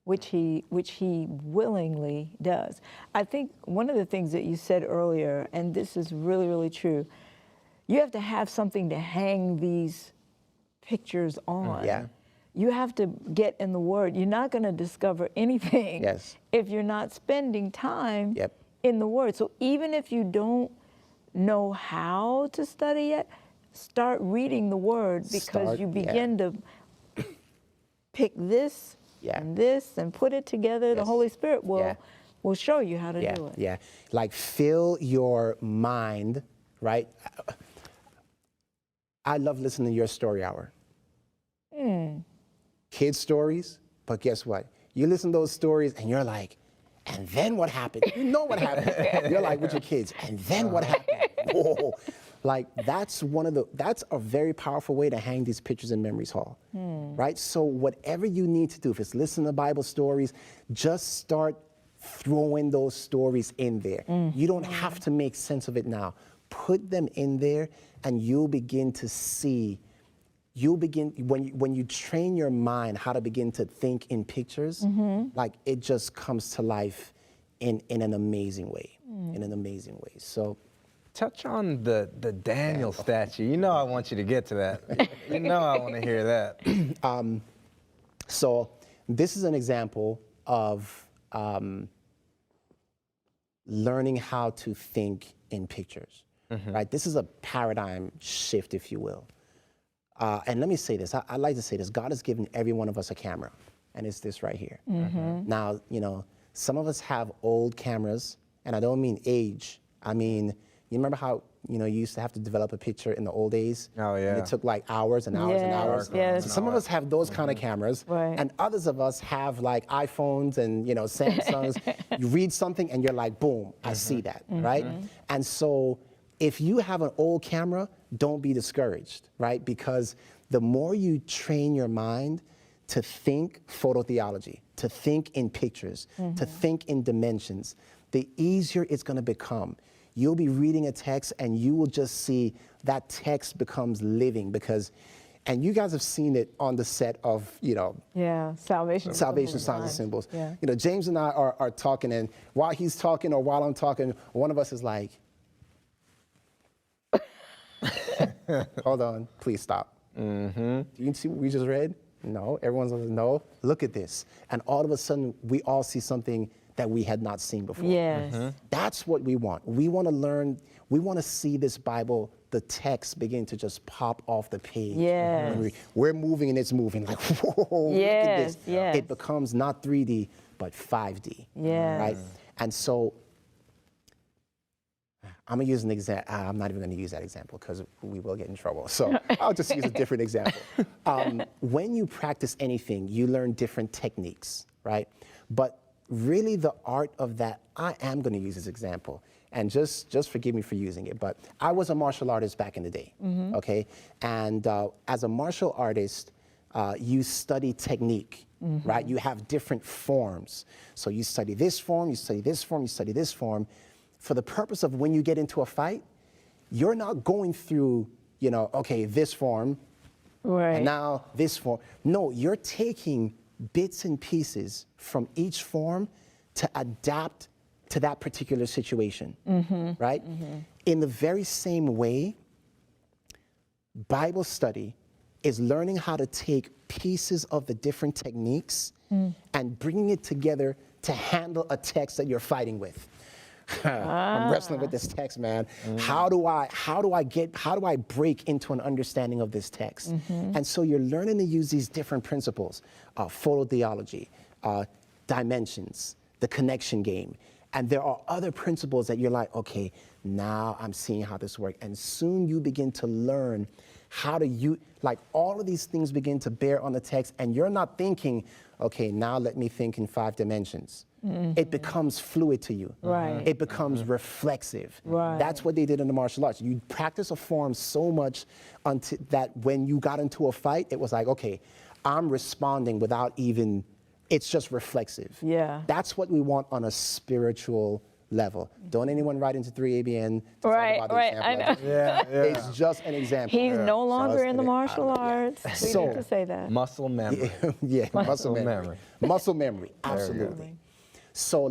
which he willingly does. I think one of the things that you said earlier, and this is really, really true, you have to have something to hang these pictures on. Yeah. You have to get in the Word. You're not going to discover anything if you're not spending time in the Word. So even if you don't know how to study it, start reading the Word, because you begin to pick this and this and put it together. The Holy Spirit will show you how to do it. Yeah, like fill your mind, right? I love listening to your story hour. Kids' stories, but guess what? You listen to those stories and you're like, and then what happened? You know what happened. You're like with your kids, and then what happened? Whoa. Like that's a very powerful way to hang these pictures in Memories Hall, right? So whatever you need to do, if it's listen to Bible stories, just start throwing those stories in there. You don't have to make sense of it now. Put them in there and you'll begin to see, when you train your mind how to begin to think in pictures, like it just comes to life in an amazing way, So touch on the Daniel statue. You know I want you to get to that. You know I want to hear that. So this is an example of learning how to think in pictures, right? This is a paradigm shift, if you will. And let me say this, I like to say this, God has given every one of us a camera, and it's this right here. Now, you know, some of us have old cameras, and I don't mean age, I mean, you remember how, you know, you used to have to develop a picture in the old days? Oh, yeah. And it took like hours and hours and hours. Yes. So some of us have those kind of cameras, and others of us have like iPhones and, you know, Samsungs. You read something and you're like, boom, I see that, right? And so if you have an old camera, don't be discouraged, right? Because the more you train your mind to think phototheology, to think in pictures, to think in dimensions, the easier it's going to become. You'll be reading a text and you will just see that text becomes living, because, and you guys have seen it on the set of, you know, Salvation Signs and Symbols. You know, James and I are talking, and while he's talking or while I'm talking, one of us is like, hold on, please stop. Do you see what we just read? No, everyone's like, no, look at this. And all of a sudden, we all see something that we had not seen before. That's what we want. We want to learn, we want to see this Bible, the text begin to just pop off the page. When we're moving and it's moving, like, whoa, look at this. It becomes not 3D, but 5D, right? And so, I'm gonna use an example. I'm not even gonna use that example because we will get in trouble. So I'll just use a different example. When you practice anything, you learn different techniques, right? But really the art of that, I am gonna use this example, and just forgive me for using it, but I was a martial artist back in the day, okay? And as a martial artist, you study technique, right? You have different forms. So you study this form, you study this form, you study this form, for the purpose of when you get into a fight, you're not going through, you know, okay, this form, and now this form. No, you're taking bits and pieces from each form to adapt to that particular situation, right? In the very same way, Bible study is learning how to take pieces of the different techniques and bringing it together to handle a text that you're fighting with. I'm wrestling with this text, man. How do I break into an understanding of this text? And so you're learning to use these different principles, phototheology, dimensions, the connection game. And there are other principles that you're like, okay, now I'm seeing how this works. And soon you begin to learn how to use, like all of these things begin to bear on the text, and you're not thinking, okay, now let me think in 5 dimensions. It becomes fluid to you. It becomes reflexive. That's what they did in the martial arts. You practice a form so much until that when you got into a fight, it was like, okay, I'm responding without even, it's just reflexive. That's what we want on a spiritual level. Don't anyone write into 3ABN to Right, talk about the right, example I know. level. It's just an example. He's no longer in the martial yeah. arts. We So- need to say that. Muscle memory. Yeah, muscle Muscle memory. memory. Muscle memory, absolutely. So